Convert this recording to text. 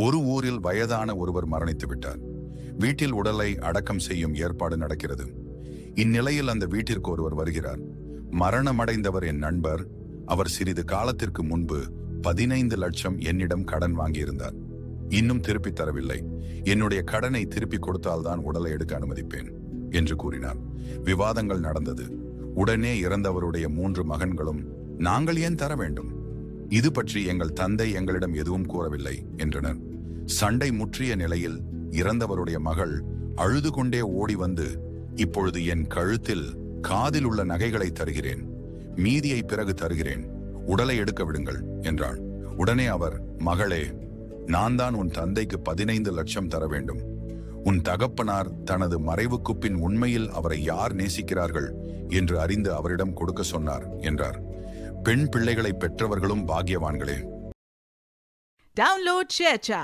ஒரு ஊரில் வயதான ஒருவர் மரணித்து விட்டார். வீட்டில் உடலை அடக்கம் செய்யும் ஏற்பாடு நடக்கிறது. இந்நிலையில் அந்த வீட்டிற்கு ஒருவர் வருகிறார். மரணமடைந்தவர் என் நண்பர். அவர் சிறிது காலத்திற்கு முன்பு 15 லட்சம் என்னிடம் கடன் வாங்கியிருந்தார். இன்னும் திருப்பி தரவில்லை. என்னுடைய கடனை திருப்பி கொடுத்தால்தான் உடலை எடுக்க அனுமதிப்பேன் என்று கூறினார். விவாதங்கள் நடந்தது. உடனே இறந்தவருடைய 3 மகன்களும் நாங்கள் ஏன் தர வேண்டும்? இது பற்றி எங்கள் தந்தை எங்களிடம் எதுவும் கூறவில்லை என்றனர். சண்டை முற்றிய நிலையில் இறந்தவருடைய மகள் அழுது கொண்டே ஓடி வந்து, இப்பொழுது என் கழுத்தில் காதில் உள்ள நகைகளை தருகிறேன், மீதியை பிறகு தருகிறேன், உடலை எடுக்க விடுங்கள் என்றாள். உடனே அவர், மகளே, நான் தான் உன் தந்தைக்கு 15 லட்சம் தர வேண்டும். உன் தகப்பனார் தனது மறைவுக்கு பின் உண்மையில் அவரை யார் நேசிக்கிறார்கள் என்று அறிந்து அவரிடம் கொடுக்க சொன்னார் என்றார். பெண் பிள்ளைகளை பெற்றவர்களும் பாக்கியவான்களே. Download ShareChat.